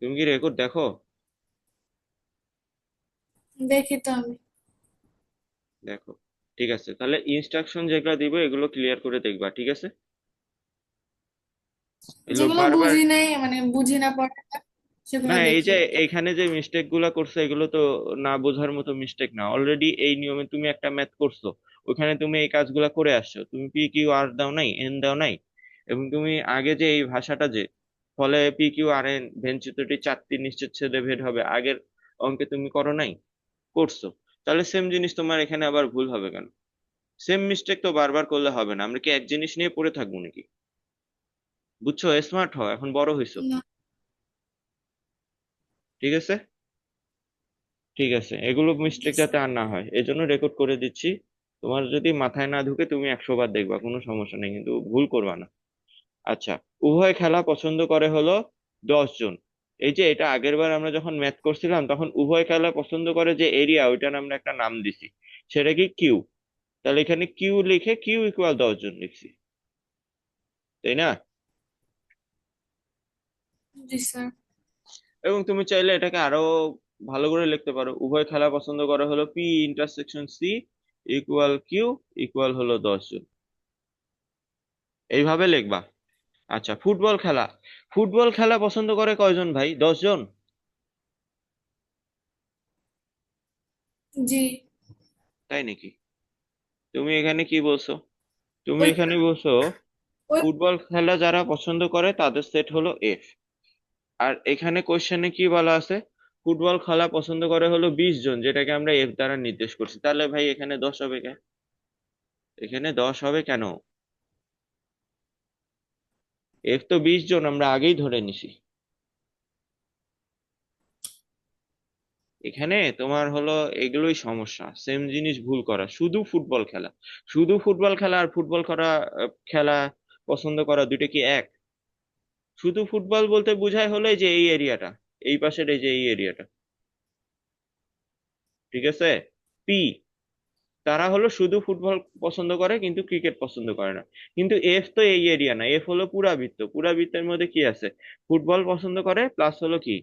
তুমি কি রেকর্ড দেখো? দেখি তো আমি। দেখো। ঠিক আছে, তাহলে ইনস্ট্রাকশন যেগুলো দিব এগুলো ক্লিয়ার করে দেখবা, ঠিক আছে? এগুলো যেগুলো বারবার। বুঝি নাই, মানে বুঝি না পড়ে না, সেগুলো এই দেখি যে আর কি। এইখানে যে মিস্টেক গুলা করছো এগুলো তো না বোঝার মতো মিস্টেক না, অলরেডি এই নিয়মে তুমি একটা ম্যাথ করছো। ওখানে তুমি এই কাজগুলা করে আসছো, তুমি পি কিউ আর দাও নাই, এন দাও নাই। এবং তুমি আগে যে এই ভাষাটা যে ফলে পি কিউ আর এন ভেঞ্চিত্রটি চারটি নিশ্চিত ছেদে ভেদ হবে, আগের অঙ্কে তুমি করো নাই? করছো। তাহলে সেম জিনিস তোমার এখানে আবার ভুল হবে কেন? সেম মিস্টেক তো বারবার করলে হবে না, আমরা কি এক জিনিস নিয়ে পড়ে থাকবো নাকি? বুঝছো? স্মার্ট হও, এখন বড় হইছো। না। ঠিক আছে। ঠিক আছে, এগুলো জি মিস্টেক যাতে স্যার। আর না হয় এই জন্য রেকর্ড করে দিচ্ছি। তোমার যদি মাথায় না ঢুকে তুমি 100 বার দেখবা, কোনো সমস্যা নেই, কিন্তু ভুল করবা না। আচ্ছা। উভয় খেলা পছন্দ করে হলো 10 জন। এই যে এটা আগের বার আমরা যখন ম্যাথ করছিলাম তখন উভয় খেলা পছন্দ করে যে এরিয়া, ওইটার আমরা একটা নাম দিছি, সেটা কি কিউ। তাহলে এখানে কিউ লিখে কিউ ইকুয়াল 10 জন লিখছি, তাই না? জি স্যার। এবং তুমি চাইলে এটাকে আরো ভালো করে লিখতে পারো, উভয় খেলা পছন্দ করে হলো P intersection C equal Q equal হলো 10 জন। এইভাবে লিখবা। আচ্ছা, ফুটবল খেলা। ফুটবল খেলা পছন্দ করে কয়জন ভাই? 10 জন। জি। তাই নাকি? তুমি এখানে কি বলছো? তুমি ওই এখানে বলছো ওই ফুটবল খেলা যারা পছন্দ করে তাদের সেট হলো এফ। আর এখানে কোশ্চেনে কি বলা আছে? ফুটবল খেলা পছন্দ করে হলো 20 জন, যেটাকে আমরা এফ দ্বারা নির্দেশ করছি। তাহলে ভাই এখানে 10 হবে কেন? এখানে 10 হবে কেন? এফ তো 20 জন আমরা আগেই ধরে নিছি। এখানে তোমার হলো এগুলোই সমস্যা, সেম জিনিস ভুল করা, শুধু ফুটবল খেলা। শুধু ফুটবল খেলা আর ফুটবল করা খেলা পছন্দ করা দুইটা কি এক? শুধু ফুটবল বলতে বোঝায় হলো এই যে এই এরিয়াটা, এই পাশের এই যে এই এরিয়াটা। ঠিক আছে। পি, তারা হলো শুধু ফুটবল পছন্দ করে কিন্তু ক্রিকেট পছন্দ করে না। কিন্তু এফ তো এই এরিয়া না, এফ হলো পুরা বৃত্ত, পুরা বৃত্তের মধ্যে কি আছে? ফুটবল পছন্দ করে প্লাস হলো কি,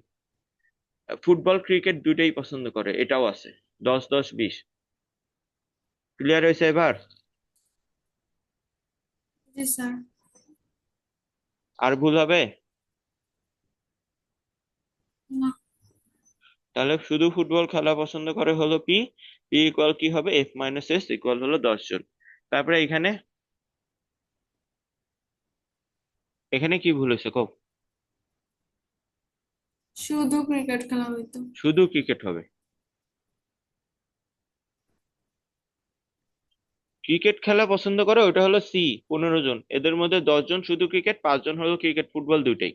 ফুটবল ক্রিকেট দুইটাই পছন্দ করে, এটাও আছে। 10 10 20। ক্লিয়ার হয়েছে এবার? জি স্যার। আর ভুল হবে? না। তাহলে শুধু ফুটবল খেলা পছন্দ করে হলো পি। পি ইকুয়াল কি হবে? এফ মাইনাস এস ইকুয়াল হলো 10 জন। তারপরে এখানে, এখানে কি ভুল হয়েছে কও? শুধু ক্রিকেট খেলা হইতো। শুধু ক্রিকেট হবে। ক্রিকেট খেলা পছন্দ করে ওটা হলো সি, 15 জন, এদের মধ্যে 10 জন শুধু ক্রিকেট, 5 জন হলো ক্রিকেট ফুটবল দুইটাই।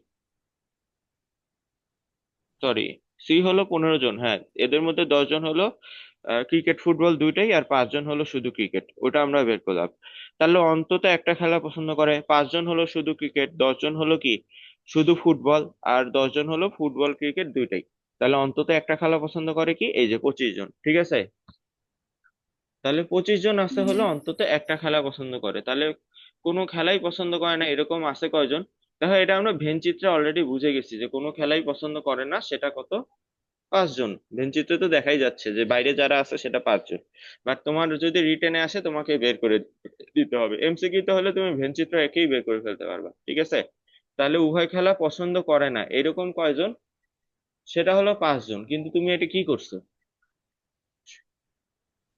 সরি, সি হলো 15 জন, হ্যাঁ। এদের মধ্যে 10 জন হলো ক্রিকেট ফুটবল দুইটাই, আর 5 জন হলো শুধু ক্রিকেট, ওটা আমরা বের করলাম। তাহলে অন্তত একটা খেলা পছন্দ করে, 5 জন হলো শুধু ক্রিকেট, 10 জন হলো কি শুধু ফুটবল, আর 10 জন হলো ফুটবল ক্রিকেট দুইটাই। তাহলে অন্তত একটা খেলা পছন্দ করে কি, এই যে 25 জন, ঠিক আছে? তাহলে 25 জন আছে জি। হলো অন্তত একটা খেলা পছন্দ করে। তাহলে কোনো খেলাই পছন্দ করে না এরকম আছে কয়জন? দেখো, এটা আমরা ভেন চিত্রে অলরেডি বুঝে গেছি যে কোনো খেলাই পছন্দ করে না, সেটা কত? 5 জন। ভেন চিত্রে তো দেখাই যাচ্ছে যে বাইরে যারা আছে সেটা 5 জন। বাট তোমার যদি রিটেনে আসে তোমাকে বের করে দিতে হবে, এমসিকিউ তে হলে তুমি ভেন চিত্র একেই বের করে ফেলতে পারবা, ঠিক আছে? তাহলে উভয় খেলা পছন্দ করে না এরকম কয়জন? সেটা হলো 5 জন, কিন্তু তুমি এটা কি করছো?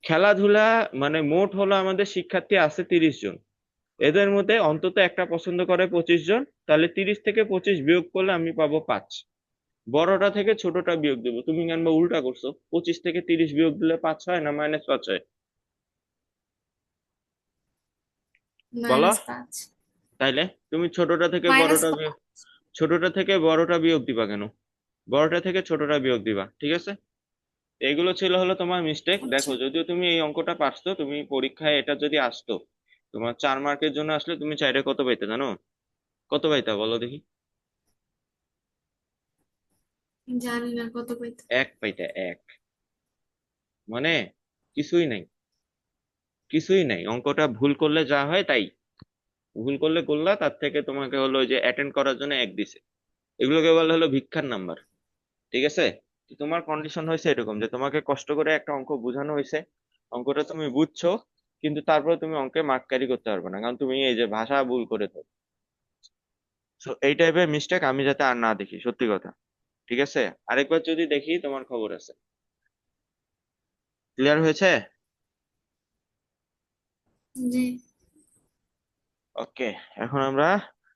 খেলাধুলা মানে মোট হলো আমাদের শিক্ষার্থী আছে 30 জন, এদের মধ্যে অন্তত একটা পছন্দ করে 25 জন। তাহলে 30 থেকে 25 বিয়োগ করলে আমি পাবো 5। বড়টা থেকে ছোটটা বিয়োগ দেবো, তুমি কেন বা উল্টা করছো? 25 থেকে 30 বিয়োগ দিলে 5 হয় না -5 হয়? বলো। -5। তাইলে তুমি ছোটটা থেকে মাইনাস বড়টা বিয়োগ, ছোটটা থেকে বড়টা বিয়োগ দিবা কেন? বড়টা থেকে ছোটটা বিয়োগ দিবা, ঠিক আছে? এগুলো ছিল হলো তোমার মিস্টেক। দেখো, আচ্ছা। যদিও তুমি এই অঙ্কটা পারছো, তুমি পরীক্ষায় এটা যদি আসতো, তোমার 4 মার্কের জন্য আসলে তুমি চাইলে কত পাইতে জানো? কত পাইতা বলো দেখি? জানি না কত পাইতে। এক পাইতা, এক। মানে কিছুই নাই, কিছুই নাই, অঙ্কটা ভুল করলে যা হয় তাই। ভুল করলে করলা, তার থেকে তোমাকে হলো ওই যে অ্যাটেন্ড করার জন্য এক দিছে। এগুলোকে বলা হলো ভিক্ষার নাম্বার। ঠিক আছে? তো তোমার কন্ডিশন হয়েছে এরকম যে তোমাকে কষ্ট করে একটা অঙ্ক বোঝানো হয়েছে, অঙ্কটা তুমি বুঝছো, কিন্তু তারপরে তুমি অঙ্কে মার্ক ক্যারি করতে পারবে না, কারণ তুমি এই যে ভাষা ভুল করে তো। তো এই টাইপের মিস্টেক আমি যাতে আর না দেখি, সত্যি কথা। ঠিক আছে? আরেকবার যদি দেখি তোমার খবর আছে। ক্লিয়ার হয়েছে? জি। ওকে। এখন আমরা,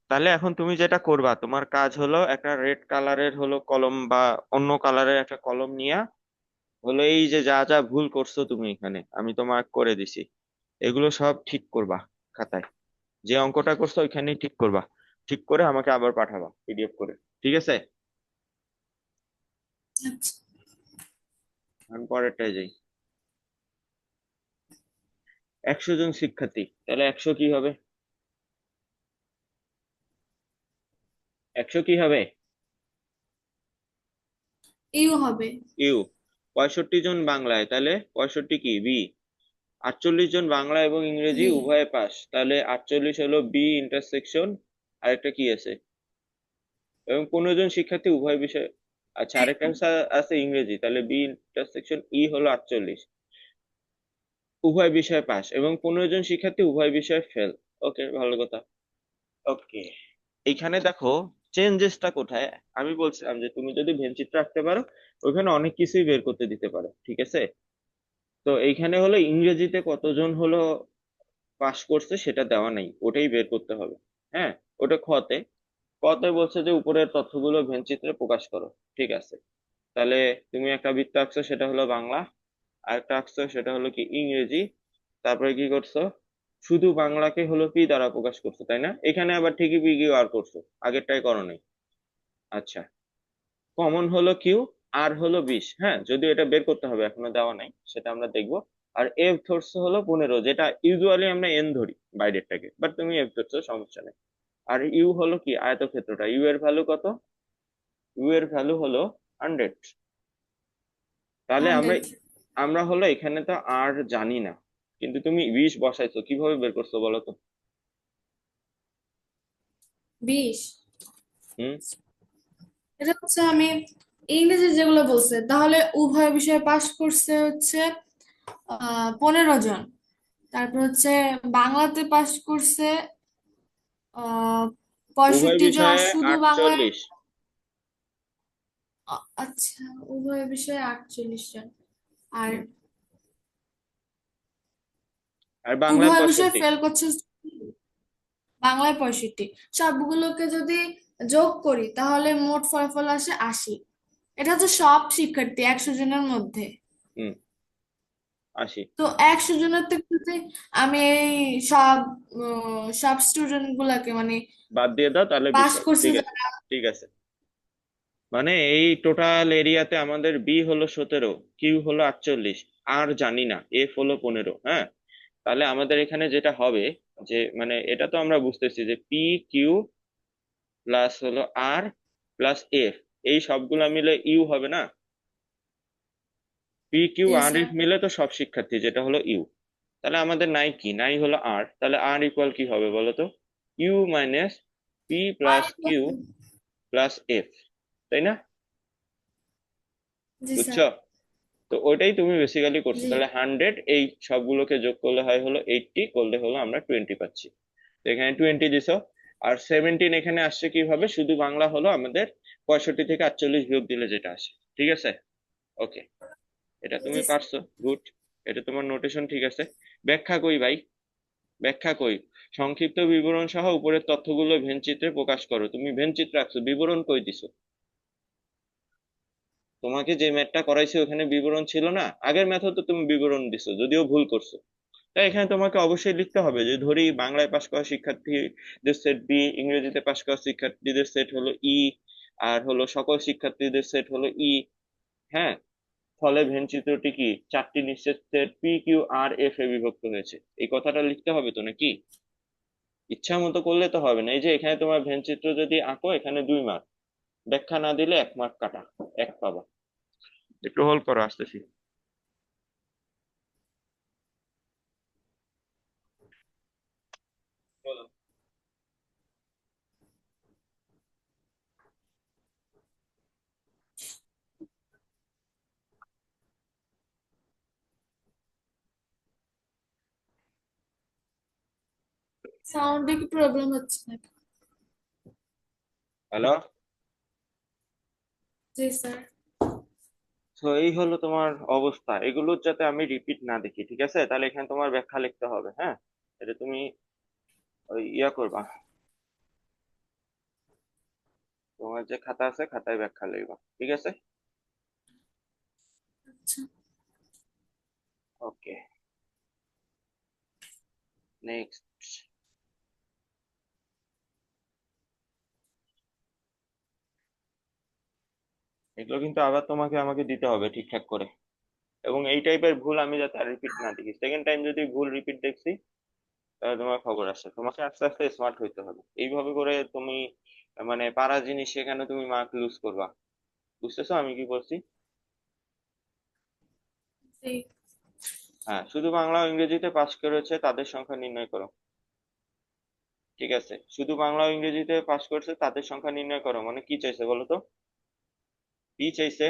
তাহলে এখন তুমি যেটা করবা, তোমার কাজ হলো একটা রেড কালারের হলো কলম বা অন্য কালারের একটা কলম নিয়ে হলো এই যে যা যা ভুল করছো তুমি এখানে আমি তোমার করে দিছি, এগুলো সব ঠিক করবা খাতায়। যে অঙ্কটা করছো ওইখানেই ঠিক করবা। ঠিক করে আমাকে আবার পাঠাবা পিডিএফ করে। ঠিক আছে? আচ্ছা। আমি পরেরটায় যাই। 100 জন শিক্ষার্থী, তাহলে 100 কি হবে? 100 কি হবে? ইউ হবে। ইউ। 65 জন বাংলায়, তাহলে 65 কি বি। 48 জন বাংলা এবং ইংরেজি বি। উভয়ে পাস, তাহলে 48 হলো বি ইন্টারসেকশন। আরেকটা কি আছে? এবং 15 জন শিক্ষার্থী উভয় বিষয়। আচ্ছা, আরেকটা আছে ইংরেজি, তাহলে বি ইন্টারসেকশন ই হলো 48, উভয় বিষয়ে পাস, এবং 15 জন শিক্ষার্থী উভয় বিষয়ে ফেল। ওকে, ভালো কথা। ওকে। এইখানে দেখো চেঞ্জেসটা কোথায়। আমি বলছিলাম যে তুমি যদি ভেনচিত্র আঁকতে পারো, ওখানে অনেক কিছুই বের করতে দিতে পারো। ঠিক আছে? তো এইখানে হলো ইংরেজিতে কতজন হলো পাস করছে সেটা দেওয়া নাই, ওটাই বের করতে হবে। হ্যাঁ, ওটা খতে। কতে বলছে যে উপরের তথ্যগুলো ভেনচিত্রে প্রকাশ করো। ঠিক আছে। তাহলে তুমি একটা বৃত্ত আঁকছো, সেটা হলো বাংলা। আর একটা আঁকছো, সেটা হলো কি ইংরেজি। তারপরে কি করছো? শুধু বাংলাকে হলো পি দ্বারা প্রকাশ করছো, তাই না? এখানে আবার ঠিকই পি কিউ আর করছো, আগেরটাই করো নাই। আচ্ছা। কমন হলো কিউ, আর হলো 20। হ্যাঁ, যদিও এটা বের করতে হবে, এখনো দেওয়া নাই, সেটা আমরা দেখবো। আর এফ ধরছো হলো 15, যেটা ইউজুয়ালি আমরা এন ধরি বাইরেরটাকে, বাট তুমি এফ ধরছো, সমস্যা নেই। আর ইউ হলো কি আয়তক্ষেত্রটা, ইউ এর ভ্যালু কত? ইউ এর ভ্যালু হলো 100। তাহলে আমরা 100। আমরা হলো এখানে তো আর জানি না, কিন্তু তুমি 20 বসাইছো, কিভাবে বের করছো বলো তো? 20। হুম। এটা হচ্ছে আমি ইংরেজি যেগুলো বলছে, তাহলে উভয় বিষয়ে পাশ করছে হচ্ছে 15 জন। তারপর হচ্ছে বাংলাতে পাশ করছে আহ উভয় 65 জন, আর বিষয়ে শুধু বাংলায় 48। আচ্ছা, উভয় বিষয়ে 48 জন। আর হুম। আর বাংলায় উভয় বিষয়ে 65। ফেল করছে বাংলায় 65। সবগুলোকে যদি যোগ করি তাহলে মোট ফলাফল আসে 80। এটা হচ্ছে সব শিক্ষার্থী 100 জনের মধ্যে। হুম। 80। তো 100 জনের থেকে যদি আমি এই সব সব স্টুডেন্ট গুলাকে মানে বাদ দিয়ে দাও, তাহলে 20 পাস হবে। করছে ঠিক আছে। যারা। ঠিক আছে। মানে এই টোটাল এরিয়াতে আমাদের বি হলো 17, কিউ হলো 48, আর জানি না, এফ হলো 15। হ্যাঁ। তাহলে আমাদের এখানে যেটা হবে, যে মানে এটা তো আমরা বুঝতেছি যে পি কিউ প্লাস হলো আর প্লাস এফ, এই সবগুলা মিলে ইউ হবে না? পি কিউ জি আর স্যার। এফ মিলে তো সব শিক্ষার্থী, যেটা হলো ইউ। তাহলে আমাদের নাই কি, নাই হলো আর, তাহলে আর ইকুয়াল কি হবে বলো তো? U minus P plus Q plus F, তাই না? জি স্যার। বুঝছো? তো ওইটাই তুমি বেসিক্যালি করছো। জি। তাহলে 100 এই সবগুলোকে যোগ করলে হয় হলো 80, করলে হলো আমরা 20 পাচ্ছি। তো এখানে 20 দিছো। আর 17 এখানে আসছে কিভাবে? শুধু বাংলা হলো আমাদের 65 থেকে 48 বিয়োগ দিলে যেটা আসে। ঠিক আছে? ওকে। এটা তুমি জি স্যার। পারছো, গুড। এটা তোমার নোটেশন ঠিক আছে। ব্যাখ্যা কই ভাই? ব্যাখ্যা কই? সংক্ষিপ্ত বিবরণ সহ উপরের তথ্যগুলো ভেনচিত্রে প্রকাশ করো। তুমি ভেনচিত্র রাখছো, বিবরণ কই দিছো? তোমাকে যে ম্যাথটা করাইছে ওখানে বিবরণ ছিল না? আগের ম্যাথও তো তুমি বিবরণ দিছো, যদিও ভুল করছো। তাই এখানে তোমাকে অবশ্যই লিখতে হবে যে ধরি বাংলায় পাশ করা শিক্ষার্থীদের সেট বি, ইংরেজিতে পাশ করা শিক্ষার্থীদের সেট হলো ই, আর হলো সকল শিক্ষার্থীদের সেট হলো ই। হ্যাঁ। ফলে ভেনচিত্রটি কি 4টি নিশ্চিত সেট পি কিউ আর এফ এ বিভক্ত হয়েছে, এই কথাটা লিখতে হবে তো নাকি? ইচ্ছা মতো করলে তো হবে না। এই যে এখানে তোমার ভেনচিত্র যদি আঁকো, এখানে 2 মার্ক, ব্যাখ্যা না দিলে 1 মার্ক কাটা, এক পাবা। একটু হোল্ড করো, আসতেছি। বলো। সাউন্ডে কি প্রবলেম হচ্ছে নাকি? হ্যালো। জি স্যার। তো এই হলো তোমার অবস্থা, এগুলো যাতে আমি রিপিট না দেখি, ঠিক আছে? তাহলে এখানে তোমার ব্যাখ্যা লিখতে হবে, হ্যাঁ? এটা তুমি ওই ইয়া করবা, তোমার যে খাতা আছে খাতায় ব্যাখ্যা লিখবা, ঠিক আছে? আচ্ছা। ওকে, নেক্সট। এগুলো কিন্তু আবার তোমাকে আমাকে দিতে হবে ঠিকঠাক করে, এবং এই টাইপের ভুল আমি যাতে আর রিপিট না দেখি। সেকেন্ড টাইম যদি ভুল রিপিট দেখছি তাহলে তোমার খবর আছে। তোমাকে আস্তে আস্তে স্মার্ট হইতে হবে, এইভাবে করে তুমি মানে পারা জিনিস সেখানে তুমি মার্ক লুজ করবা। বুঝতেছো আমি কি বলছি? জি। হ্যাঁ, শুধু বাংলা ও ইংরেজিতে পাশ করেছে তাদের সংখ্যা নির্ণয় করো। ঠিক আছে, শুধু বাংলা ও ইংরেজিতে পাশ করেছে তাদের সংখ্যা নির্ণয় করো মানে কি চাইছে বলো তো? পি চাইছে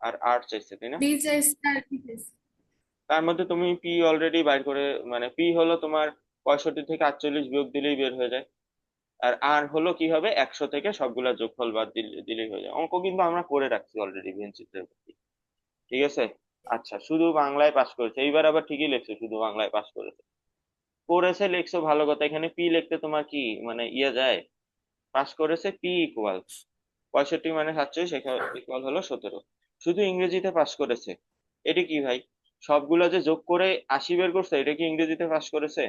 আর আর চাইছে, তাই না? বি চাইছে আর কি চাইছে? তার মধ্যে তুমি পি অলরেডি বাইর করে, মানে পি হলো তোমার 65 থেকে 48 বিয়োগ দিলেই বের হয়ে যায়। আর আর হলো কি হবে, 100 থেকে সবগুলা যোগফল বাদ দিলেই হয়ে যায়। অঙ্ক কিন্তু আমরা করে রাখছি অলরেডি ভেনচিত্রে। ঠিক আছে। আচ্ছা, শুধু বাংলায় পাশ করেছে, এইবার আবার ঠিকই লিখছো, শুধু বাংলায় পাশ করেছে। করেছে লিখছো ভালো কথা, এখানে পি লিখতে তোমার কি মানে ইয়ে যায়? পাশ করেছে পি ইকুয়াল 65 - 48 ইকুয়াল হলো 17। শুধু ইংরেজিতে পাশ করেছে, এটা কি ভাই? সবগুলা যে যোগ করে 80 বের করছে, এটা কি ইংরেজিতে পাশ করেছে?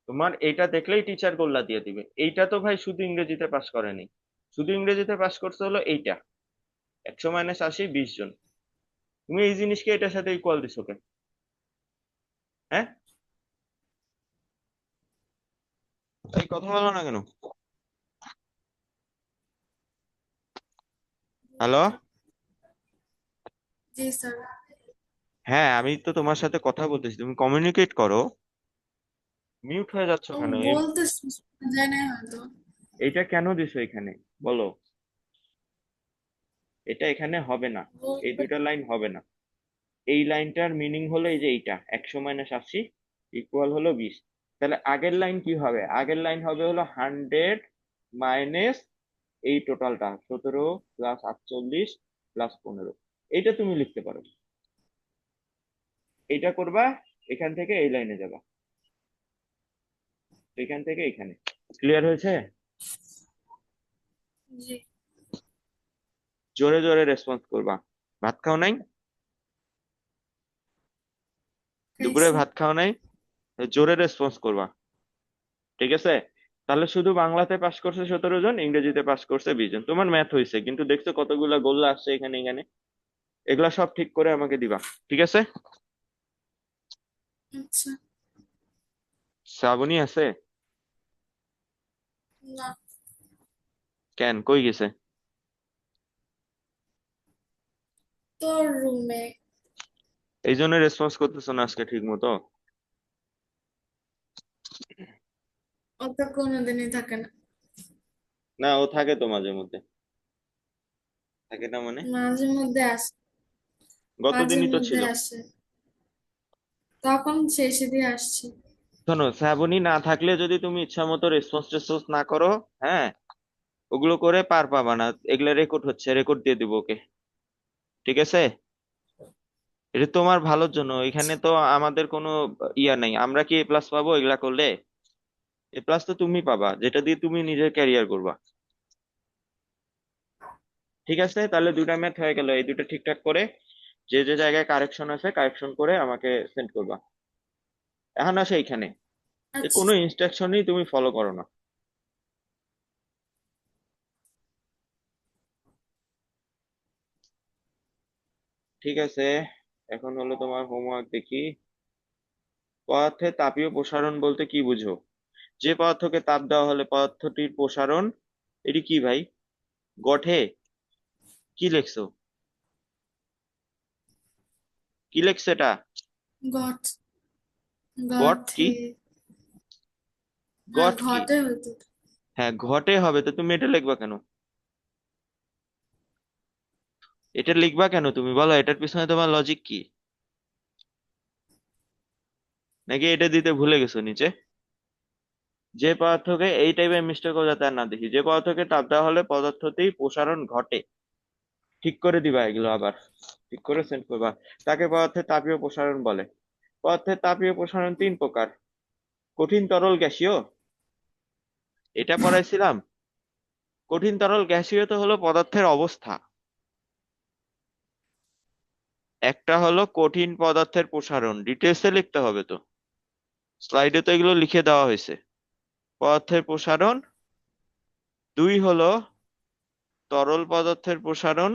তোমার এইটা দেখলেই টিচার গোল্লা দিয়ে দিবে। এইটা তো ভাই শুধু ইংরেজিতে পাশ করেনি, শুধু ইংরেজিতে পাশ করছে হলো এইটা 100 - 80 20 জন। তুমি এই জিনিসকে এটার সাথে ইকুয়াল দিছো কেন? হ্যাঁ, এই কথা বলো না কেন? হ্যালো। জি স্যার। হ্যাঁ, আমি তো তোমার সাথে কথা বলতেছি, তুমি কমিউনিকেট করো। মিউট হয়ে যাচ্ছ কেন? বলতেছি, শোনা যায় না হয়তো। এইটা কেন দিছো এখানে বলো? এটা এখানে হবে না, এই বলতে- দুইটা লাইন হবে না। এই লাইনটার মিনিং হলো এই যে এইটা 100 - 80 ইকুয়াল হলো 20। তাহলে আগের লাইন কি হবে? আগের লাইন হবে হলো 100 মাইনাস এই টোটালটা 17 প্লাস 48 প্লাস 15। এইটা তুমি লিখতে পারো, এইটা করবা, এখান থেকে এই লাইনে যাবা, এখান থেকে এখানে। ক্লিয়ার হয়েছে? জি। জোরে জোরে রেসপন্স করবা। ভাত খাও নাই? দুপুরে খাইছি। ভাত খাও নাই? জোরে রেসপন্স করবা, ঠিক আছে? তাহলে শুধু বাংলাতে পাস করছে 17 জন, ইংরেজিতে পাস করছে 20 জন। তোমার ম্যাথ হয়েছে, কিন্তু দেখছো কতগুলা গোল্লা আসছে এখানে এখানে। এগুলা সব ঠিক করে আমাকে দিবা, ঠিক আছে? আচ্ছা। শ্রাবণী আছে? না। কেন, কই গেছে? তোর রুমে। এই জন্য রেসপন্স করতেছো না আজকে ঠিক মতো? ও তো কোনোদিনই থাকে না। না, ও থাকে তো মাঝে মধ্যে। থাকে না মানে? মাঝে মধ্যে আসে। মাঝে গতদিনই তো মধ্যে ছিল। আসে। তখন শেষে দিয়ে আসছে। শোনো, শ্রাবণী না থাকলে যদি তুমি ইচ্ছা মতো রেসপন্স টেসপন্স না করো, হ্যাঁ, ওগুলো করে পার পাবা না। এগুলা রেকর্ড হচ্ছে, রেকর্ড দিয়ে দিব ওকে, ঠিক আছে? এটা তোমার ভালোর জন্য, এখানে তো আমাদের কোনো ইয়া নাই। আমরা কি এ প্লাস পাবো এগুলা করলে? এ প্লাস তো তুমি পাবা যেটা দিয়ে তুমি নিজের ক্যারিয়ার করবা। ঠিক আছে, তাহলে দুইটা ম্যাথ হয়ে গেল। এই দুটো ঠিকঠাক করে যে যে জায়গায় কারেকশন আছে কারেকশন করে আমাকে সেন্ড করবা। এখন আসে এইখানে, এ আচ্ছা। কোনো ইনস্ট্রাকশনই তুমি ফলো করো না। ঠিক আছে, এখন হলো তোমার হোমওয়ার্ক দেখি। পদার্থে তাপীয় প্রসারণ বলতে কি বুঝো? যে পদার্থকে তাপ দেওয়া হলে পদার্থটির প্রসারণ, এটি কি ভাই? গঠে? কি লেখছো? কি লেখছো এটা? গট। গট কি? গঠে। হ্যাঁ, গট কি? ঘটে হতো। হ্যাঁ, ঘটে হবে তো তুমি এটা লিখবা কেন? এটা লিখবা কেন তুমি বলো, এটার পিছনে তোমার লজিক কি? নাকি এটা দিতে ভুলে গেছো নিচে? যে পদার্থকে এই টাইপের মিস্টেকও যাতে আর না দেখি, যে পদার্থকে তাপ দেওয়া হলে পদার্থতেই প্রসারণ ঘটে। ঠিক করে দিবা এগুলো আবার, ঠিক করে সেন্ড করবা। তাকে পদার্থের তাপীয় প্রসারণ বলে। পদার্থের তাপীয় প্রসারণ তিন প্রকার: কঠিন, তরল, গ্যাসীয়। এটা পড়াইছিলাম। কঠিন, তরল, গ্যাসীয় তো হলো পদার্থের অবস্থা। একটা হলো কঠিন পদার্থের প্রসারণ, ডিটেলসে লিখতে হবে তো, স্লাইডে তো এগুলো লিখে দেওয়া হয়েছে। পদার্থের প্রসারণ। দুই হলো তরল পদার্থের প্রসারণ।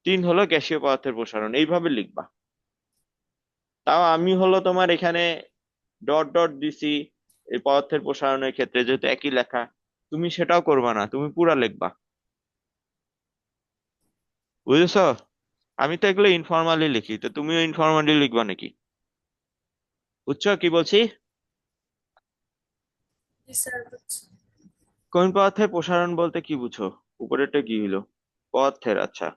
তিন হলো গ্যাসীয় পদার্থের প্রসারণ, এইভাবে লিখবা। তাও আমি হলো তোমার এখানে ডট ডট দিছি এই পদার্থের প্রসারণের ক্ষেত্রে, যেহেতু একই লেখা। তুমি সেটাও করবা না, তুমি পুরা লিখবা। বুঝেছো? আমি তো এগুলো ইনফর্মালি লিখি, তো তুমিও ইনফর্মালি লিখবা নাকি? বুঝছো কি বলছি? জি স্যার, বুঝছি। কোন পদার্থের প্রসারণ বলতে কি বুঝো? উপরেরটা কি হলো? পদার্থের, আচ্ছা।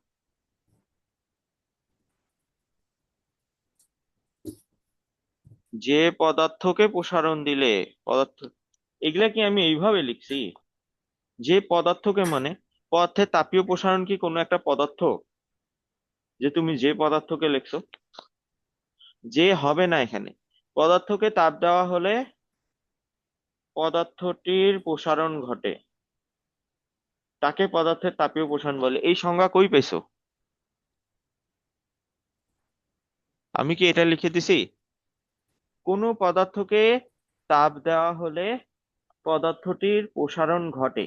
যে পদার্থকে প্রসারণ দিলে পদার্থ, এগুলা কি আমি এইভাবে লিখছি? যে পদার্থকে মানে, পদার্থের তাপীয় প্রসারণ কি কোনো একটা পদার্থ? যে তুমি যে পদার্থকে লিখছো, যে হবে না এখানে। পদার্থকে তাপ দেওয়া হলে পদার্থটির প্রসারণ ঘটে, তাকে পদার্থের তাপীয় প্রসারণ বলে। এই সংজ্ঞা কই পেছো? আমি কি এটা লিখে দিছি? কোনো পদার্থকে তাপ দেওয়া হলে পদার্থটির প্রসারণ ঘটে,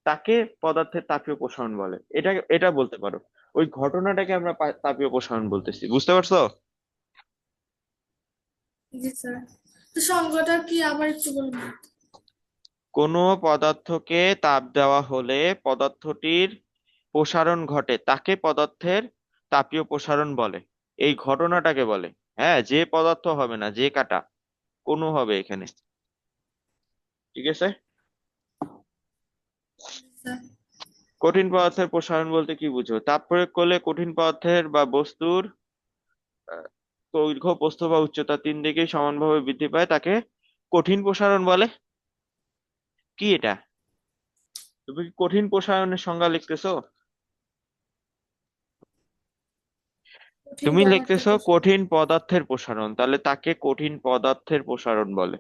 তাকে পদার্থের তাপীয় প্রসারণ বলে। এটা এটা বলতে পারো। ওই ঘটনাটাকে আমরা তাপীয় প্রসারণ বলতেছি, বুঝতে পারছো? জি স্যার। তো সংজ্ঞাটা কি আবার একটু বলবেন? কোনো পদার্থকে তাপ দেওয়া হলে পদার্থটির প্রসারণ ঘটে, তাকে পদার্থের তাপীয় প্রসারণ বলে। এই ঘটনাটাকে বলে। হ্যাঁ, যে পদার্থ হবে না, যে কাটা, কোনো হবে এখানে। ঠিক আছে। জি স্যার। কঠিন পদার্থের প্রসারণ বলতে কি বুঝো? তাপ প্রয়োগ করলে কঠিন পদার্থের বা বস্তুর আহ, দৈর্ঘ্য, প্রস্থ বা উচ্চতা তিন দিকেই সমানভাবে বৃদ্ধি পায়, তাকে কঠিন প্রসারণ বলে। কি এটা? তুমি কি কঠিন প্রসারণের সংজ্ঞা লিখতেছো? কঠিন তুমি পদার্থের লিখতেছো প্রসারণ। কঠিন পদার্থের প্রসারণ, তাহলে তাকে কঠিন পদার্থের প্রসারণ বলে।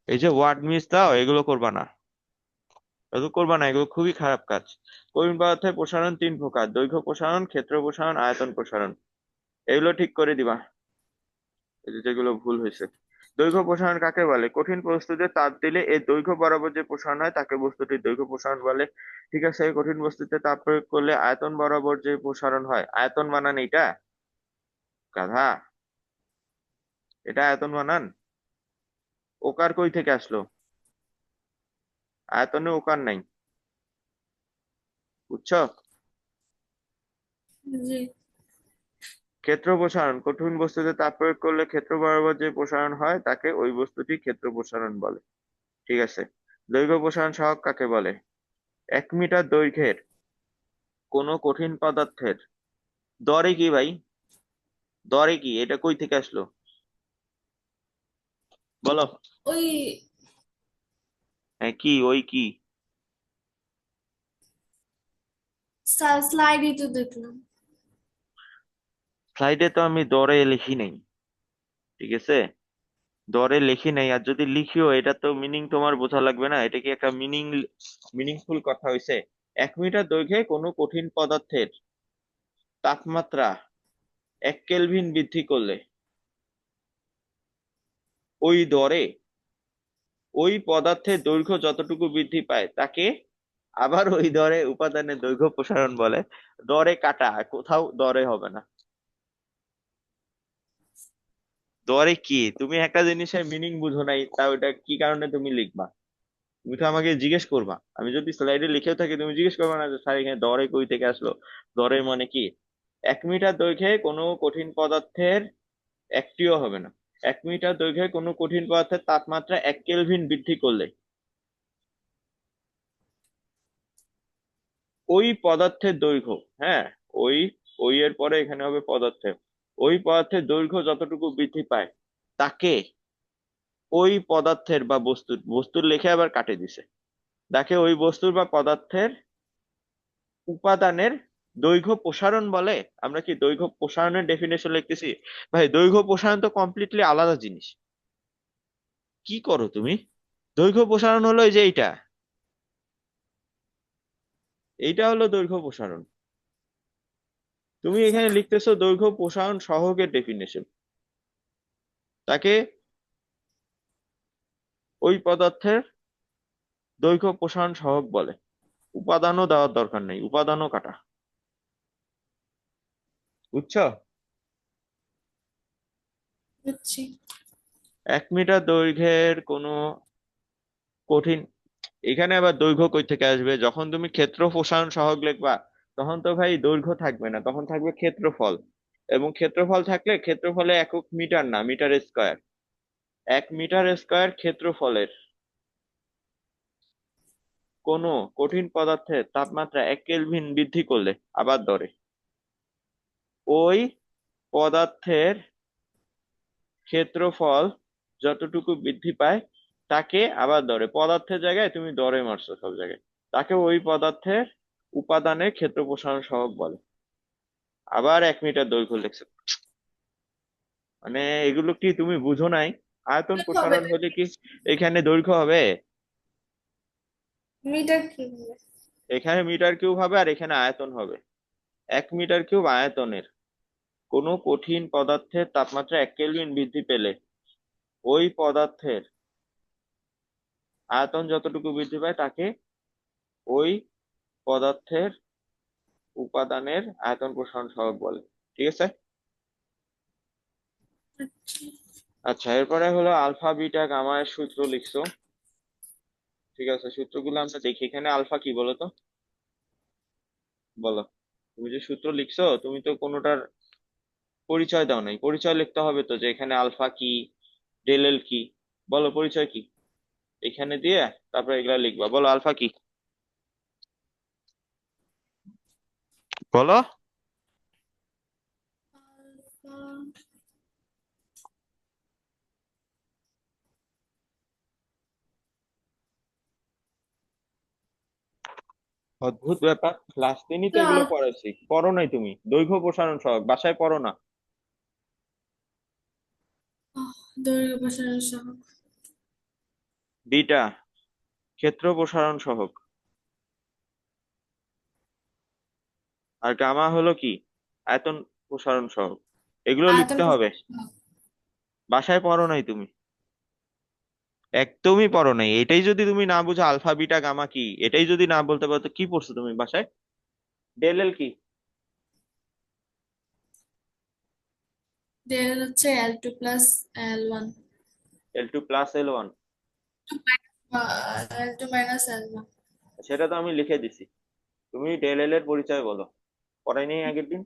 এই যে ওয়ার্ড মিস দাও, এগুলো করবা না। এগুলো করবা না, এগুলো খুবই খারাপ কাজ। কঠিন পদার্থের প্রসারণ তিন প্রকার: দৈর্ঘ্য প্রসারণ, ক্ষেত্র প্রসারণ, আয়তন প্রসারণ। এগুলো ঠিক করে দিবা, এই যে যেগুলো ভুল হয়েছে। দৈর্ঘ্য প্রসারণ কাকে বলে? কঠিন বস্তুতে তাপ দিলে এর দৈর্ঘ্য বরাবর যে প্রসারণ হয় তাকে বস্তুটির দৈর্ঘ্য প্রসারণ বলে। ঠিক আছে। কঠিন বস্তুতে তাপ প্রয়োগ করলে আয়তন বরাবর যে প্রসারণ হয়, আয়তন বানান এটা, গাধা। এটা আয়তন বানান। ওকার কই থেকে আসলো? আয়তনে ওকার নাই, বুঝছো? জি। ক্ষেত্র প্রসারণ, কঠিন বস্তুতে তাপ প্রয়োগ করলে ক্ষেত্র বরাবর যে প্রসারণ হয় তাকে ওই বস্তুটি ক্ষেত্র প্রসারণ বলে। ঠিক আছে। দৈর্ঘ্য প্রসারণ সহগ কাকে বলে? 1 মিটার দৈর্ঘ্যের কোনো কঠিন পদার্থের দরে কি ভাই? দরে কি, এটা কই থেকে আসলো? বলো। ওই হ্যাঁ, কি ওই কি? স্লাইডই তো দেখলাম। স্লাইডে তো আমি দরে লিখি নাই। ঠিক আছে। দরে লিখি নাই, আর যদি লিখিও এটা তো মিনিং তোমার বোঝা লাগবে না? এটা কি একটা মিনিংফুল কথা হইছে? 1 মিটার দৈর্ঘ্যে কোনো কঠিন পদার্থের তাপমাত্রা 1 কেলভিন বৃদ্ধি করলে ওই দরে ওই পদার্থের দৈর্ঘ্য যতটুকু বৃদ্ধি পায় তাকে আবার ওই দরে উপাদানের দৈর্ঘ্য প্রসারণ বলে। দরে কাটা, কোথাও দরে হবে না। দরে কি, তুমি একটা জিনিসের মিনিং বুঝো নাই, তা ওটা কি কারণে তুমি লিখবা? তুমি তো আমাকে জিজ্ঞেস করবা। আমি যদি স্লাইডে লিখেও থাকি, তুমি জিজ্ঞেস করবা না যে স্যার এখানে দরে কই থেকে আসলো? দরে মানে কি? 1 মিটার দৈর্ঘ্যে কোনো কঠিন পদার্থের একটিও হবে না। 1 মিটার দৈর্ঘ্যে কোনো কঠিন পদার্থের তাপমাত্রা 1 কেলভিন বৃদ্ধি করলে ওই পদার্থের দৈর্ঘ্য, হ্যাঁ, ওই ওই এর পরে এখানে হবে পদার্থের, ওই পদার্থের দৈর্ঘ্য যতটুকু বৃদ্ধি পায় তাকে ওই পদার্থের বা বস্তুর, বস্তুর লেখে আবার কাটে দিছে, তাকে ওই বস্তুর বা পদার্থের উপাদানের দৈর্ঘ্য প্রসারণ বলে। আমরা কি দৈর্ঘ্য প্রসারণের ডেফিনেশন লিখতেছি? ভাই দৈর্ঘ্য প্রসারণ তো কমপ্লিটলি আলাদা জিনিস। কি করো তুমি? দৈর্ঘ্য প্রসারণ হলো এই যে এইটা, এইটা হলো দৈর্ঘ্য প্রসারণ। তুমি এখানে লিখতেছো দৈর্ঘ্য প্রসারণ সহগের ডেফিনেশন, তাকে ওই পদার্থের দৈর্ঘ্য প্রসারণ সহগ বলে। উপাদানও দেওয়ার দরকার নেই, উপাদানও কাটা। বুঝছো? বুঝছি। 1 মিটার দৈর্ঘ্যের কোনো কঠিন, এখানে আবার দৈর্ঘ্য কই থেকে আসবে? যখন তুমি ক্ষেত্র প্রসারণ সহগ লিখবা তখন তো ভাই দৈর্ঘ্য থাকবে না, তখন থাকবে ক্ষেত্রফল। এবং ক্ষেত্রফল থাকলে ক্ষেত্রফলে একক মিটার না, মিটার স্কয়ার। 1 মিটার স্কয়ার ক্ষেত্রফলের কোনো কঠিন পদার্থের তাপমাত্রা 1 কেলভিন বৃদ্ধি করলে আবার ধরে ওই পদার্থের ক্ষেত্রফল যতটুকু বৃদ্ধি পায় তাকে আবার ধরে, পদার্থের জায়গায় তুমি দরে মারছো সব জায়গায়, তাকে ওই পদার্থের উপাদানের ক্ষেত্র প্রসারণ সহগ বলে। আবার 1 মিটার দৈর্ঘ্য লেখছে, মানে এগুলো কি তুমি বুঝো নাই? আয়তন হবে প্রসারণ হলে কি এখানে দৈর্ঘ্য হবে? মিটার কি হবে? এখানে মিটার কিউব হবে আর এখানে আয়তন হবে। 1 মিটার কিউব আয়তনের কোনো কঠিন পদার্থের তাপমাত্রা 1 কেলভিন বৃদ্ধি পেলে ওই পদার্থের আয়তন যতটুকু বৃদ্ধি পায় তাকে ওই পদার্থের উপাদানের আয়তন প্রসারণ সহগ বলে। ঠিক আছে? আচ্ছা, এরপরে হলো আলফা বিটা গামা এর সূত্র লিখছো। ঠিক আছে, সূত্রগুলো আমরা দেখি। এখানে আলফা কি বলো তো? বলো। তুমি যে সূত্র লিখছো তুমি তো কোনোটার পরিচয় দাও নাই, পরিচয় লিখতে হবে তো, যে এখানে আলফা কি, ডেল এল কি। বলো পরিচয় কি, এখানে দিয়ে তারপরে এগুলা লিখবা। বলো আলফা কি, বলো। অদ্ভুত ব্যাপার, ক্লাস 10ই তো এগুলো পড়াইছি, পড়ো নাই তুমি? দৈর্ঘ্য প্রসারণ সহগ বাসায় পড়ো না? দৈর্ঘ্য প্রসারণ সহগ। বিটা ক্ষেত্র প্রসারণ সহগ, আর গামা হলো কি, আয়তন প্রসারণ সহগ। এগুলো আয়তন লিখতে হবে। প্রসারণ সহগ। বাসায় পড়ো নাই তুমি, একদমই পড়ো নাই। এটাই যদি তুমি না বুঝো আলফা বিটা গামা কি, এটাই যদি না বলতে পারো তো কি পড়ছো তুমি বাসায়? ডেল এল কি? ডেল হচ্ছে L2 + L1, L2 + L1? L2 - L1। সেটা তো আমি লিখে দিছি। তুমি ডেল এল এর পরিচয় বলো, পড়াই নেই আগের দিন?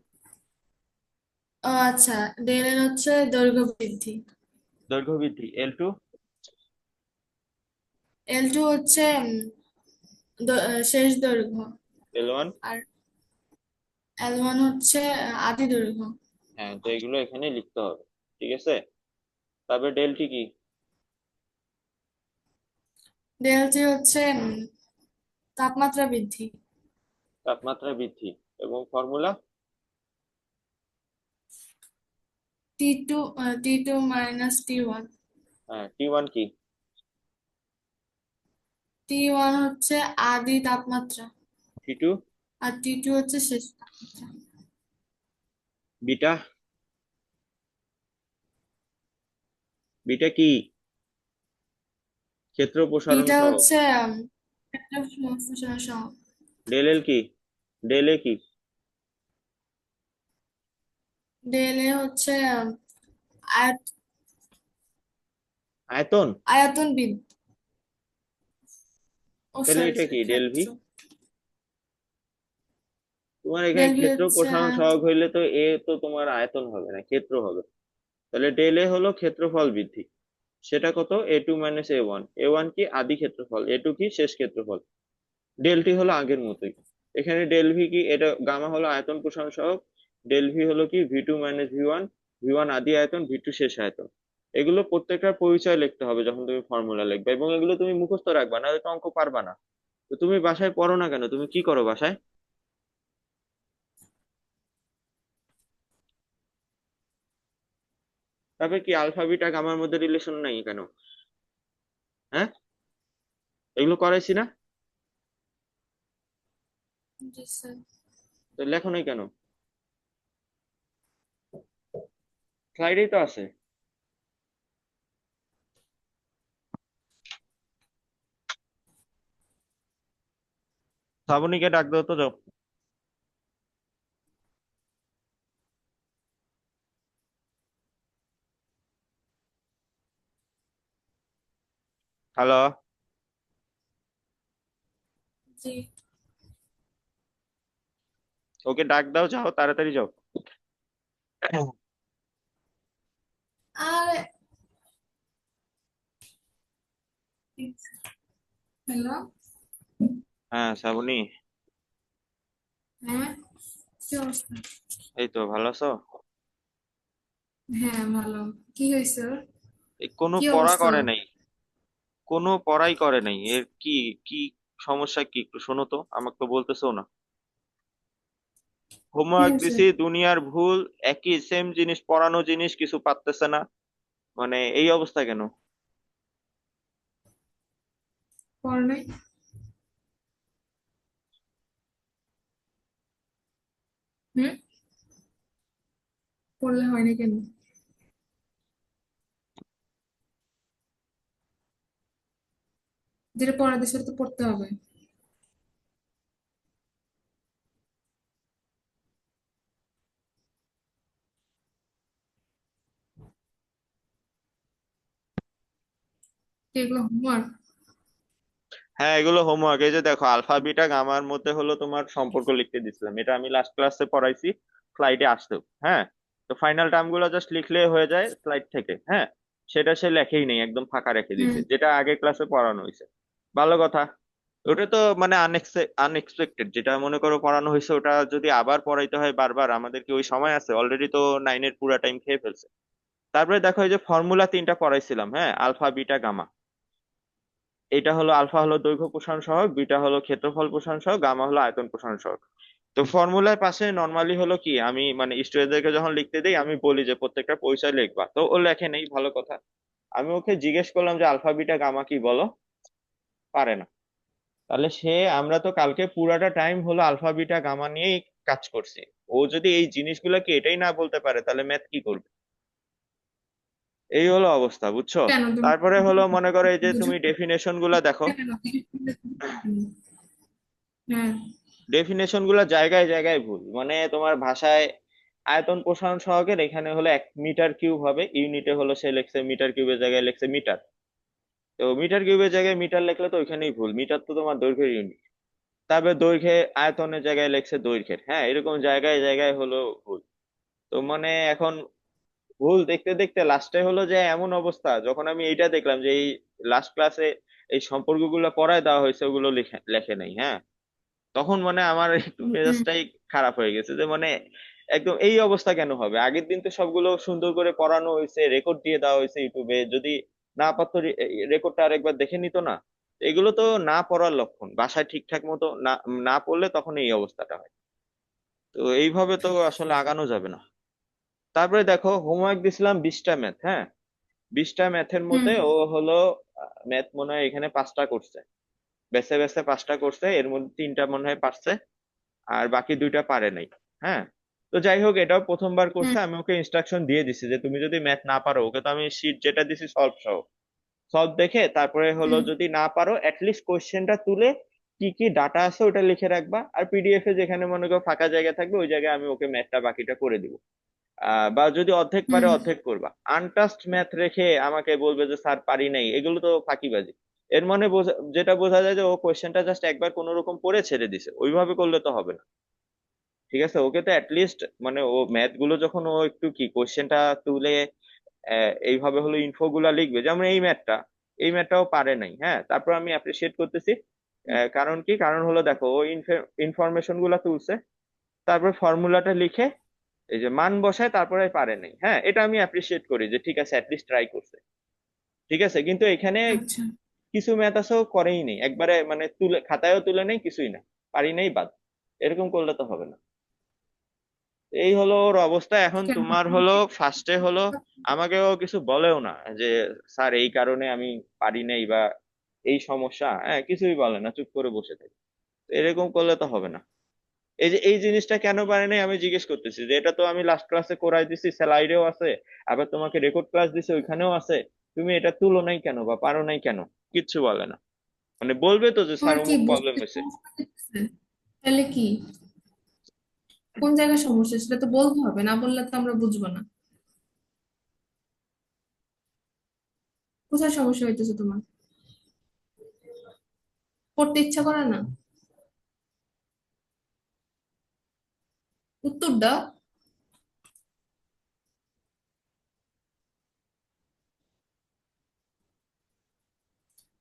ও আচ্ছা, ডেল হচ্ছে দৈর্ঘ্য বৃদ্ধি। দৈর্ঘ্য বৃদ্ধি। L2? L2 হচ্ছে শেষ দৈর্ঘ্য। L1? আর L1 হচ্ছে আদি দৈর্ঘ্য। হ্যাঁ, তো এগুলো এখানে লিখতে হবে। ঠিক আছে, তারপরে ডেলটি কি? ডেলটি হচ্ছে তাপমাত্রা বৃদ্ধি। তাপমাত্রা বৃদ্ধি। এবং ফর্মুলা? T2 - T1। হ্যাঁ, T1 কি? T1 হচ্ছে আদি তাপমাত্রা, T2? আর T2 হচ্ছে শেষ তাপমাত্রা। বিটা? বিটা কি? ক্ষেত্র প্রসারণ বিটা সহগ। হচ্ছে ক্ষেত্র প্রসারণ সহগ। ডেল এল কি? ডেল এ কি? ডেল হচ্ছে আয়ত আয়তন। আয়তন বৃদ্ধি। ও তাহলে সরি এটা সরি কি, ডেল ভি? ক্ষেত্র। তোমার এখানে ডেল ভি ক্ষেত্র হচ্ছে প্রসারণ সহগ হইলে তো এ তো তোমার আয়তন হবে না, ক্ষেত্র হবে। তাহলে ডেল এ হলো ক্ষেত্রফল বৃদ্ধি। সেটা কত? A2 - A1। A1 কি? আদি ক্ষেত্রফল। A2 কি? শেষ ক্ষেত্রফল। ডেলটি হলো আগের মতোই। এখানে ডেল ভি কি? এটা গামা হলো আয়তন প্রসারণ সহগ। ডেল ভি হলো কি? V2 - V1। V1 আদি আয়তন, V2 শেষ আয়তন। এগুলো প্রত্যেকটার পরিচয় লিখতে হবে যখন তুমি ফর্মুলা লিখবে, এবং এগুলো তুমি মুখস্থ রাখবা, না তো অঙ্ক পারবা না। তো তুমি বাসায় পড়ো না কেন? তুমি কি করো বাসায়? তারপরে কি আলফা বিটা গামার মধ্যে রিলেশন নাই কেন? হ্যাঁ, এগুলো করাইছি না? জি স্যার। তো লেখো নাই কেন? স্লাইডেই তো আছে। শ্রাবণীকে ডাক দাও তো, যাও। হ্যালো। জি। ওকে ডাক দাও, যাও তাড়াতাড়ি যাও। আর হ্যালো। হ্যাঁ শ্রাবণী। হ্যাঁ, কি অবস্থা? এই তো, ভালো আছো? হ্যাঁ ভালো। কি হয়েছে ওর? এই কোনো কি পড়া অবস্থা করে ওর? নাই, কোনো পড়াই করে নাই। এর কি কি সমস্যা কি একটু শোনো তো, আমাকে তো বলতেছো না। কি হোমওয়ার্ক হয়েছে? দিছি দুনিয়ার ভুল, একই সেম জিনিস, পড়ানো জিনিস কিছু পারতেছে না। মানে এই অবস্থা কেন? পড় নাই? হুম, পড়লে হয় না কেন? যেটা পড়া দিয়ে সেটা তো পড়তে হবে। এগুলো হোমওয়ার্ক? হ্যাঁ, এগুলো হোমওয়ার্ক। এই যে দেখো, আলফা বিটা গামার মধ্যে হলো তোমার সম্পর্ক লিখতে দিছিলাম, এটা আমি লাস্ট ক্লাসে পড়াইছি, স্লাইডে আসতো। হ্যাঁ, তো ফাইনাল টার্ম গুলো জাস্ট লিখলে হয়ে যায় স্লাইড থেকে। হ্যাঁ, সেটা সে লেখেই নেই, একদম ফাঁকা রেখে হুম দিছে, যেটা আগে ক্লাসে পড়ানো হয়েছে। ভালো কথা। ওটা তো মানে আনএক্সপেক্টেড, যেটা মনে করো পড়ানো হয়েছে, ওটা যদি আবার পড়াইতে হয় বারবার, আমাদের কি ওই সময় আছে? অলরেডি তো নাইনের পুরা টাইম খেয়ে ফেলছে। তারপরে দেখো, এই যে ফর্মুলা তিনটা পড়াইছিলাম, হ্যাঁ, আলফা বিটা গামা। এটা হলো আলফা হলো দৈর্ঘ্য প্রসারণ সহগ, বিটা হলো ক্ষেত্রফল প্রসারণ সহগ, গামা হলো আয়তন প্রসারণ সহগ। তো ফর্মুলার পাশে নর্মালি হলো কি, আমি মানে স্টুডেন্টদেরকে যখন লিখতে দিই আমি বলি যে প্রত্যেকটা পরিচয় লিখবা, তো ও লেখে নেই, ভালো কথা। আমি ওকে জিজ্ঞেস করলাম যে আলফা বিটা গামা কি বলো, পারে না। তাহলে সে, আমরা তো কালকে পুরাটা টাইম হলো আলফা বিটা গামা নিয়েই কাজ করছি। ও যদি এই জিনিসগুলোকে এটাই না বলতে পারে, তাহলে ম্যাথ কি করবে? এই হলো অবস্থা, বুঝছো? কেন তুমি তারপরে হলো মনে করো, এই যে বুঝো তুমি ডেফিনেশন গুলা দেখো। কেন? হ্যাঁ। ডেফিনেশন গুলা জায়গায় জায়গায় ভুল, মানে তোমার ভাষায় আয়তন প্রসারণ সহগের এখানে হলো 1 মিটার কিউব হবে, ইউনিটে হলো সে লেখছে মিটার কিউবের জায়গায় লেখছে মিটার। তো মিটার কিউবের জায়গায় মিটার লেখলে তো ওইখানেই ভুল, মিটার তো তোমার দৈর্ঘ্যের ইউনিট। তারপরে দৈর্ঘ্যে আয়তনের জায়গায় লেখছে দৈর্ঘ্যের, হ্যাঁ, এরকম জায়গায় জায়গায় হলো ভুল। তো মানে এখন ভুল দেখতে দেখতে লাস্টে হলো যে এমন অবস্থা, যখন আমি এইটা দেখলাম যে এই লাস্ট ক্লাসে এই সম্পর্কগুলো পড়ায় দেওয়া হয়েছে, ওগুলো লেখে লেখে নাই। হ্যাঁ, তখন মানে আমার একটু হুম মেজাজটাই খারাপ হয়ে গেছে, যে মানে একদম এই অবস্থা কেন হবে? আগের দিন তো সবগুলো সুন্দর করে পড়ানো হয়েছে, রেকর্ড দিয়ে দেওয়া হয়েছে ইউটিউবে, যদি না পারতো রেকর্ডটা আরেকবার দেখে নিত না? এগুলো তো না পড়ার লক্ষণ, বাসায় ঠিকঠাক মতো না না পড়লে তখন এই অবস্থাটা হয়। তো এইভাবে তো আসলে আগানো যাবে না। তারপরে দেখো, হোমওয়ার্ক দিছিলাম 20টা ম্যাথ, হ্যাঁ, 20টা ম্যাথের হুম মধ্যে ও হলো ম্যাথ মনে হয় এখানে 5টা করছে, বেছে বেছে 5টা করছে, এর মধ্যে 3টা মনে হয় পারছে, আর বাকি 2টা পারে নাই। হ্যাঁ, তো যাই হোক, এটাও প্রথমবার হুম করছে। আমি ওকে ইনস্ট্রাকশন দিয়ে দিছি যে তুমি যদি ম্যাথ না পারো, ওকে তো আমি শিট যেটা দিছি সলভ সহ, সলভ দেখে তারপরে হলো হুম যদি না পারো অ্যাটলিস্ট কোশ্চেনটা তুলে কি কি ডাটা আছে ওটা লিখে রাখবা, আর পিডিএফ এ যেখানে মনে করো ফাঁকা জায়গা থাকবে, ওই জায়গায় আমি ওকে ম্যাথটা বাকিটা করে দিব। বা যদি অর্ধেক পারে হুম অর্ধেক করবা। আনটাস্ট ম্যাথ রেখে আমাকে বলবে যে স্যার পারি নাই, এগুলো তো ফাঁকিবাজি। এর মানে যেটা বোঝা যায় যে ও কোশ্চেনটা জাস্ট একবার কোনো রকম পড়ে ছেড়ে দিছে, ওইভাবে করলে তো হবে না। ঠিক আছে, ওকে তো অ্যাটলিস্ট মানে ও ম্যাথ গুলো যখন ও একটু কি কোশ্চেনটা তুলে এইভাবে হলো ইনফো গুলা লিখবে, যেমন এই ম্যাথটাও পারে নাই। হ্যাঁ, তারপর আমি অ্যাপ্রিসিয়েট করতেছি। কারণ কি, কারণ হলো দেখো, ও ইনফরমেশন গুলা তুলছে, তারপর ফর্মুলাটা লিখে এই যে মান বসায় তারপরে পারে নাই, হ্যাঁ এটা আমি অ্যাপ্রিসিয়েট করি যে ঠিক আছে অ্যাটলিস্ট ট্রাই করছে। ঠিক আছে, কিন্তু এখানে আচ্ছা। কিছু ম্যাথ আছে ও করেই নেই একবারে, মানে তুলে খাতায়ও তুলে নেই, কিছুই না, পারি নাই বাদ। এরকম করলে তো হবে না। এই হলো ওর অবস্থা। এখন কেন? তোমার হলো ফার্স্টে হলো আমাকেও কিছু বলেও না যে স্যার এই কারণে আমি পারি নাই বা এই সমস্যা, হ্যাঁ কিছুই বলে না, চুপ করে বসে থাকে। তো এরকম করলে তো হবে না। এই যে এই জিনিসটা কেন পারে নাই আমি জিজ্ঞেস করতেছি, যে এটা তো আমি লাস্ট ক্লাসে করাই দিছি, স্যালাইডেও আছে, আবার তোমাকে রেকর্ড ক্লাস দিছি ওইখানেও আছে, তুমি এটা তুলো নাই কেন বা পারো নাই কেন? কিচ্ছু বলে না। মানে বলবে তো যে স্যার তোমার কি অমুক প্রবলেম বুঝতে হয়েছে। সমস্যা হচ্ছে? তাহলে কি, কোন জায়গায় সমস্যা সেটা তো বলতে হবে, না বললে তো আমরা বুঝবো না। কোথায় সমস্যা হইতেছে তোমার? পড়তে ইচ্ছা করে না? উত্তর দাও।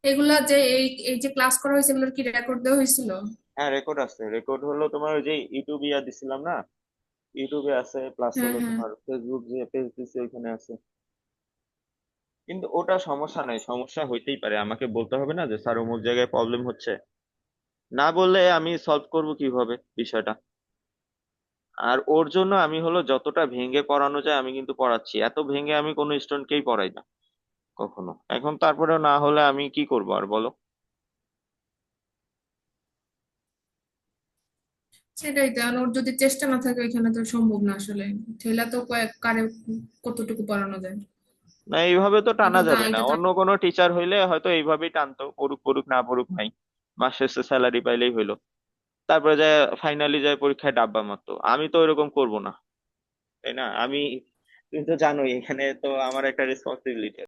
এগুলা যে এই এই যে ক্লাস করা হয়েছে এগুলোর কি রেকর্ড দেওয়া হয়েছিল? হ্যাঁ রেকর্ড আছে, রেকর্ড হলো তোমার ওই যে ইউটিউবে দিছিলাম না, ইউটিউবে আছে, প্লাস হ্যাঁ, হলো হ্যাঁ। তোমার ফেসবুক যে পেজ দিছে ওইখানে আছে। কিন্তু ওটা সমস্যা নাই, সমস্যা হইতেই পারে, আমাকে বলতে হবে না যে স্যার অমুক জায়গায় প্রবলেম হচ্ছে? না বললে আমি সলভ করব কিভাবে বিষয়টা? আর ওর জন্য আমি হলো যতটা ভেঙে পড়ানো যায় আমি কিন্তু পড়াচ্ছি, এত ভেঙে আমি কোনো স্টুডেন্টকেই পড়াই না কখনো। এখন তারপরেও না হলে আমি কি করবো আর বলো? সেটাই তো, আর ওর যদি চেষ্টা না থাকে এখানে তো সম্ভব না আসলে। ঠেলা তো কয়েক কারে কতটুকু পড়ানো যায়। না এইভাবে তো টানা এটা তো যাবে না, এটা তো অন্য কোনো টিচার হইলে হয়তো এইভাবেই টানতো, পড়ুক পড়ুক না পড়ুক নাই, মাস শেষে স্যালারি পাইলেই হইলো, তারপরে যায় ফাইনালি যায় পরীক্ষায় ডাব্বা মারতো। আমি তো এরকম করব না, তাই না? আমি, তুমি তো জানোই এখানে তো আমার একটা রেসপন্সিবিলিটি